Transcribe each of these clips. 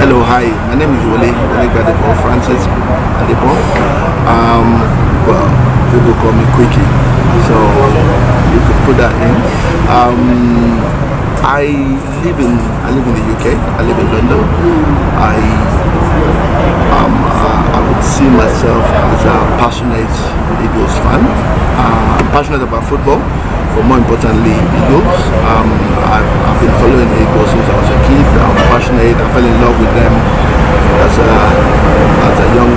Hello, hi. My name is Gbadebo Francis. Well, people call me Quickie, so you could put that in. I live in the UK. I live in London. I would see myself as a passionate Eagles fan. I'm passionate about football, but more importantly, Eagles. I've been following the Eagles since I was a kid. I was passionate. I fell in love with them as a young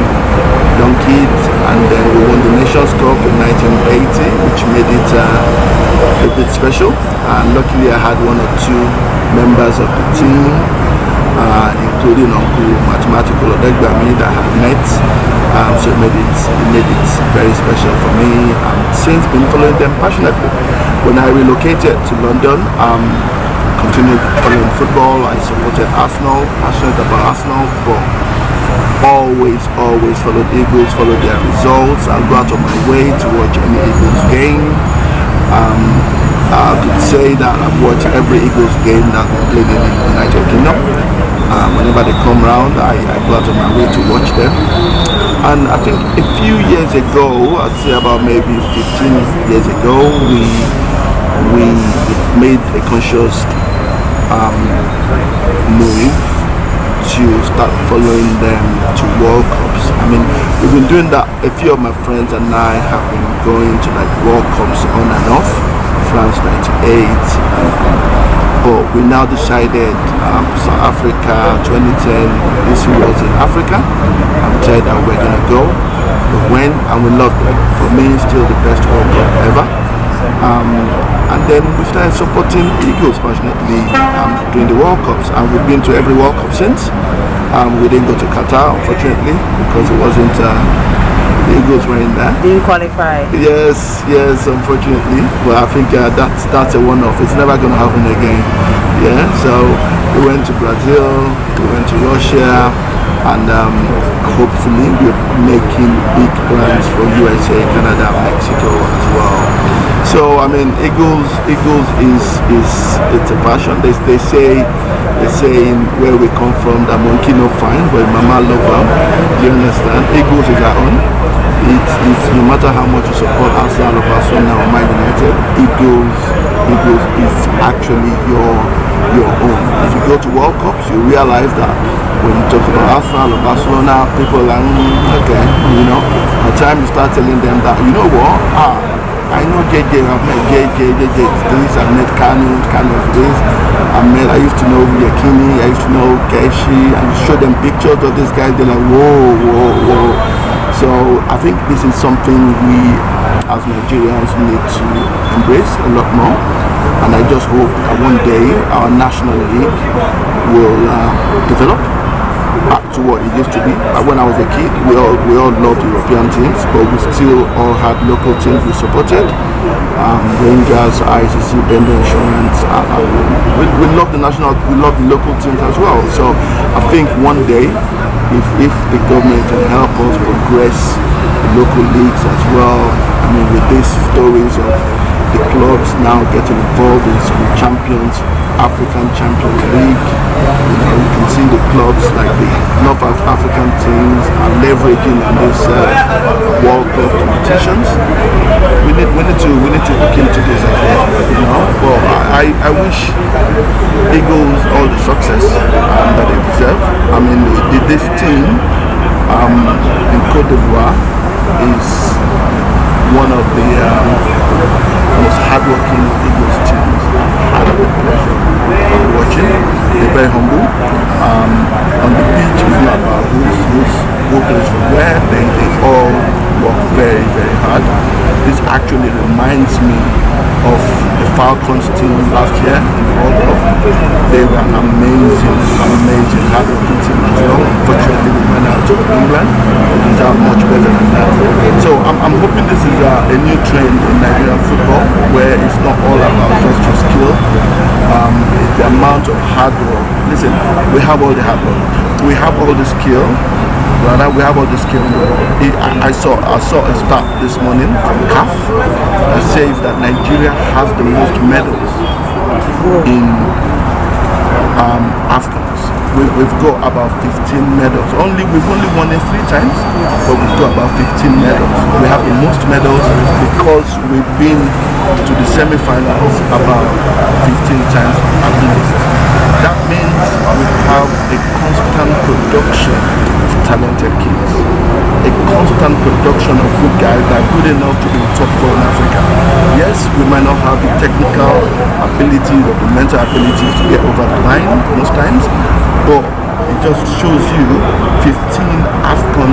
kid, and then we won the Nations Cup in 1980, which made it a bit special. And luckily, I had one or two members of the team, including Uncle Mathematical Odegbami that I had met. So it made it very special for me. And since been following them passionately. When I relocated to London, continued following football. I supported Arsenal, passionate about Arsenal, but always followed Eagles, followed their results. I'll go out of my way to watch any Eagles game. I could say that I've watched every Eagles game that's been played in the United Kingdom. Whenever they come round, I go out of my way to watch them. And I think a few years ago, I'd say about maybe 15 years ago, we made a conscious move to start following them to World Cups. I mean, we've been doing that. A few of my friends and I have been going to like World Cups on and off. France 98, but we now decided South Africa 2010. This was in Africa. I'm decided that we're gonna go. We went and we loved it. For me, still the best World Cup ever. And then we started supporting Eagles passionately during the World Cups, and we've been to every World Cup since. We didn't go to Qatar, unfortunately, because it wasn't the Eagles were in there. Didn't qualify. Yes, unfortunately. But I think that's a one-off. It's never going to happen again. Yeah, so we went to Brazil, we went to Russia, and hopefully we're making big plans for USA, Canada, Mexico as well. So I mean, Eagles is it's a passion. They say where we come from that monkey no fine, but mama love them. You understand? Eagles is our own. It's no matter how much you support Arsenal or Barcelona or Man United, Eagles is actually your own. If you go to World Cups, you realize that when you talk about Arsenal or Barcelona, people are like, okay, you know. By the time you start telling them that, you know what, I know JJ, I've met JJ this, I've met Kanu this, I used to know Yakini, I used to know Keshi, and you show them pictures of this guy, they're like, whoa. So I think this is something we as Nigerians need to embrace a lot more, and I just hope that one day our national league will develop back to what it used to be. When I was a kid, we all loved European teams, but we still all had local teams we supported. Rangers, ICC, Bendo Insurance. We love the local teams as well. So I think one day, if the government can help us progress the local leagues as well, I mean, with these stories of the clubs now getting involved in some African Champions League. You know, you can see the clubs like the North African teams are leveraging on these World Cup competitions. We need to look into this as well. You know, but I wish Eagles all the success that they deserve. I mean, this team in Cote d'Ivoire is one of the most hardworking Eagles teams I've had the pleasure of watching. They're very humble. On the pitch, it's not about who plays from where. They all work very, very hard. This actually reminds me of the Falcons team last year in the World Cup. They were an amazing hardworking team as well. Unfortunately, we went out to England. They are much better than that. So I'm hoping this is a new trend in Nigerian football, where it's not all about just your skill. It's the amount of hard work. Listen, we have all the hard work. We have all the skill. We have all the skill in the world. I saw a stat this morning from CAF that says that Nigeria has the most medals in Afcons. we've got about 15 medals. We've only won it 3 times, but we've got about 15 medals. We have the most medals because we've been to the semi-finals about 15 times at least. That means we have a constant production of talented kids, a constant production of good guys that are good enough to be top 4 in Africa. Yes, we might not have the technical abilities or the mental abilities to get over the line most times, but it just shows you 15 Afcon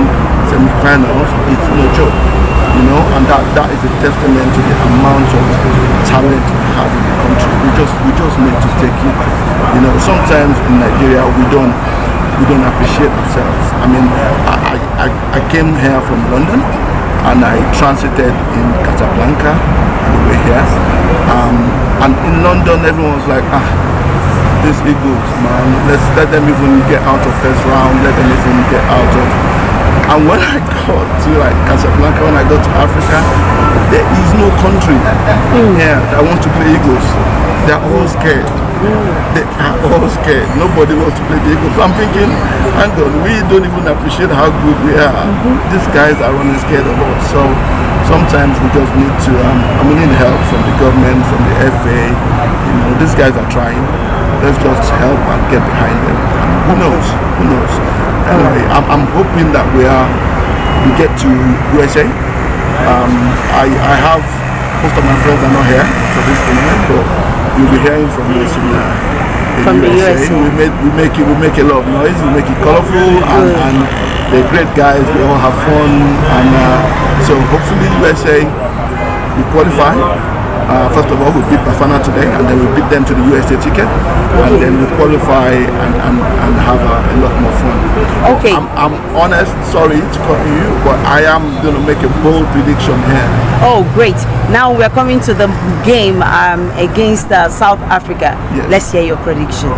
semi-finals is no joke, and that is a testament to the amount of talent we have in the country. We just need to take it. Sometimes in Nigeria we don't appreciate ourselves. I mean, I came here from London and I transited in Casablanca on the way here. And in London everyone was like, these Eagles, man, let's let them even get out of first round, let them even get out of. And when I got to Casablanca, when I got to Africa, there is no country here that wants to play Eagles. They're all scared. They are all scared. Nobody wants to play the Eagles. So I'm thinking, hang on, we don't even appreciate how good we are. These guys are running scared of us. So sometimes we just need to, we need help from the government, from the FA. These guys are trying. Let's just help and get behind them. Who knows? Anyway, I'm hoping that we get to USA. I have most of my friends are not here for this tournament, but you'll be hearing from us in the USA. We make a lot of noise. We make it colorful, and they're great guys. We all have fun, and so hopefully USA we qualify. First of all, we beat Bafana today, and then we beat them to the USA ticket, and then we qualify and have a lot more fun. Okay. I'm honest, sorry to cut you, but I am going to make a bold prediction here. Oh, great. Now we're coming to the game against South Africa. Yes. Let's hear your prediction.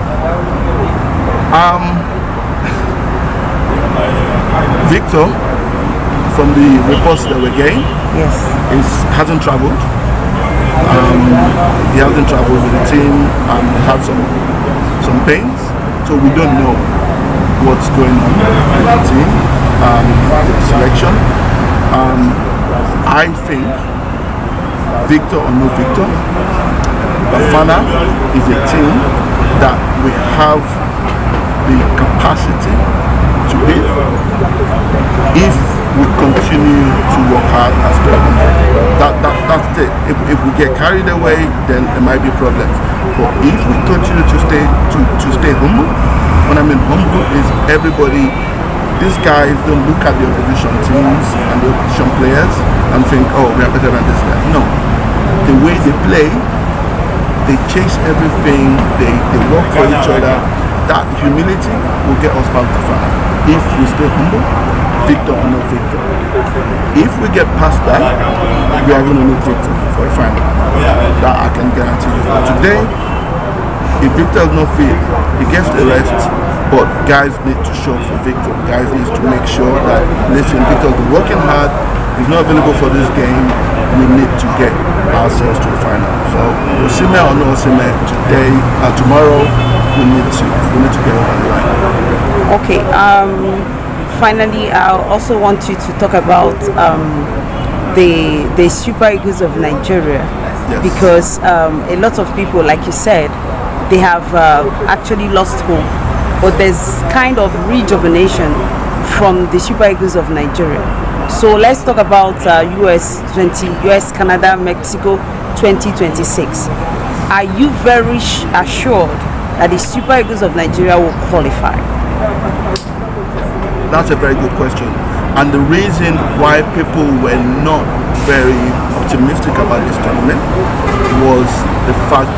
Victor, from the reports that we're getting, Yes. hasn't traveled. He hasn't traveled with the team and had some pains, so we don't know what's going on with the team, with the selection. I think Victor or no Victor, Bafana is a team that we have the capacity to beat if we continue to work hard as well. That's it. If we get carried away, then there might be problems. But if we continue to stay humble, when I mean humble is everybody. These guys don't look at the opposition teams and the opposition players and think, oh, we are better than this guy. No. The way they play, they chase everything, they work for each other. That humility will get us back to far. If we stay humble, Victor or no Victor. If we get past that, we are going to need Victor for a final. That I can guarantee you. Today, if Victor is not fit, he gets the rest. But guys need to show for Victor. Guys need to make sure that, listen, Victor is working hard. He's not available for this game. We need to get ourselves to the final. So, Osime or no Osime, today, tomorrow, we need to get over the line. Okay. Finally, I also want you to talk about the Super Eagles of Nigeria. Yes. Because a lot of people, like you said, they have actually lost hope. But there's kind of rejuvenation from the Super Eagles of Nigeria. So let's talk about US, Canada, Mexico 2026. Are you very assured that the Super Eagles of Nigeria will qualify? That's a very good question. And the reason why people were not very optimistic about this tournament was the fact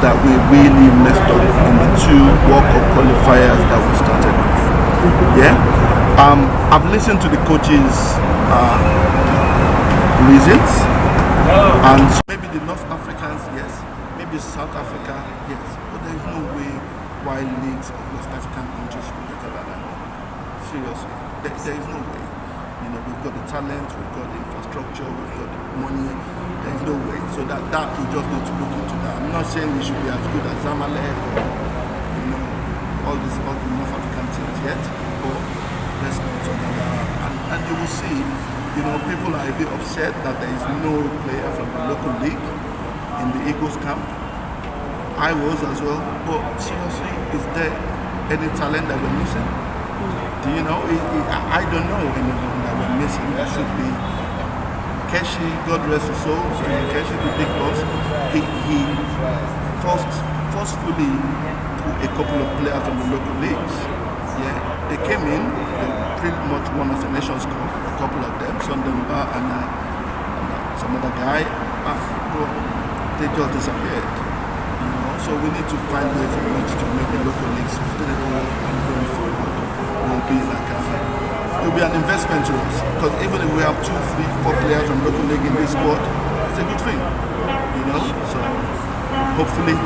that we really messed up in the 2 World Cup qualifiers that we started with. Yeah? I've listened to the coaches' reasons, and maybe the North Africans, yes, maybe South Africa, yes, but there is no way why leagues of West African countries should be better than that. Seriously, there is no way. We've got the talent, we've got the infrastructure, we've got the money. There is no way. So that we just need to look into that. I'm not saying we should be as good as Zamalek or all the North African teams yet, but let's not and you will see, people are a bit upset that there is no player from the local league in the Eagles camp. I was as well, but seriously, is there any talent that we're missing? Do you know? I don't know anyone that we're missing. That should be Keshi, God rest his soul. Keshi, the big boss. He forcefully put a couple of players from the local leagues. Yeah, they came in. They pretty much won us the Nations Cup. A couple of them, Sondemba and some other guy. But they just disappeared. So we need to find ways in which to make the local league sustainable and going forward. It won't be like it will be an investment to us, because even if we have 2, 3, 4 players from local league in this squad, it's a good thing. So hopefully,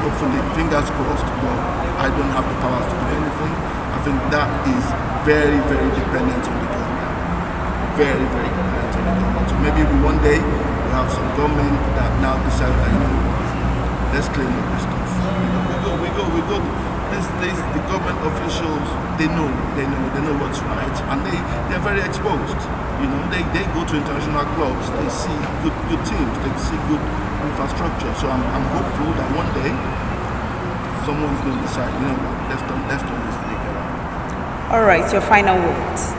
fingers crossed. But I don't have the powers to do anything. I think that is very, very dependent on the government. Very, very dependent on the government. So maybe one day we have some government that now decide that let's clean up this stuff. We go. The government officials, they know what's right, and they're very exposed. They go to international clubs, they see good teams, they see good infrastructure. So I'm hopeful that one day someone's going to decide, let's turn this league around. All right, your final words.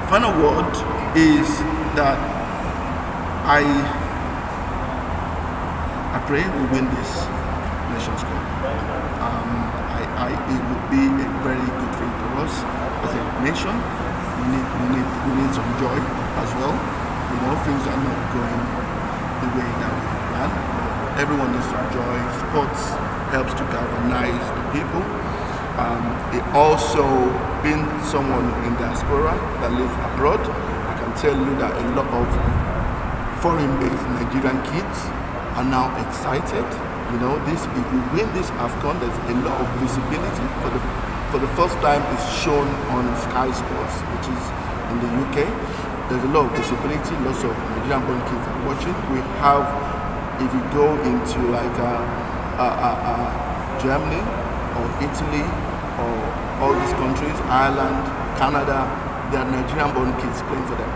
Final word is that I pray we win this Nations Cup. It would be a very good thing for us as a nation. We need some joy as well. Things are not going the way that we planned. Everyone needs some joy. Sports helps to galvanize the people. It also, being someone in diaspora that lives abroad, I can tell you that a lot of foreign-based Nigerian kids are now excited. If we win this Afcon, there's a lot of visibility. For the first time, it's shown on Sky Sports, which is in the UK. There's a lot of visibility. Lots of Nigerian-born kids are watching. We have, if you go into like Germany or Italy or all these countries, Ireland, Canada, there are Nigerian-born kids playing for them.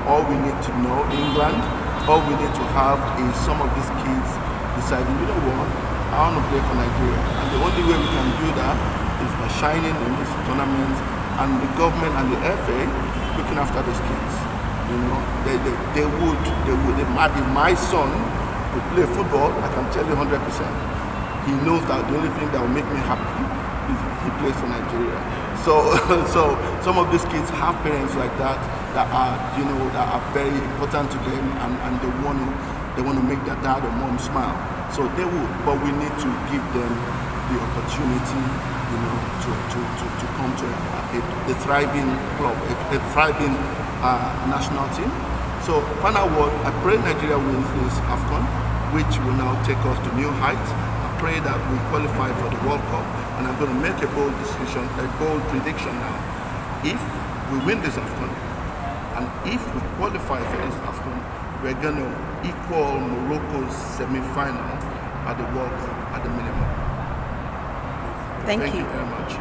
All we need to know, England, all we need to have is some of these kids deciding, what, I want to play for Nigeria. And the only way we can do that is by shining in these tournaments, and the government and the FA looking after these kids. They would. If my son would play football, I can tell you 100%. He knows that the only thing that will make me happy is he plays for Nigeria. So some of these kids have parents like that are very important to them, and they want to make their dad or mom smile. So they would, but we need to give them the opportunity, to come to a thriving club, a thriving national team. So final word, I pray Nigeria wins this Afcon, which will now take us to new heights. I pray that we qualify for the World Cup, and I'm going to make a bold prediction now. If we win this Afcon, and if we qualify for this Afcon, we're going to equal Morocco's semi-final at the World Cup at the minimum. Thank you very much.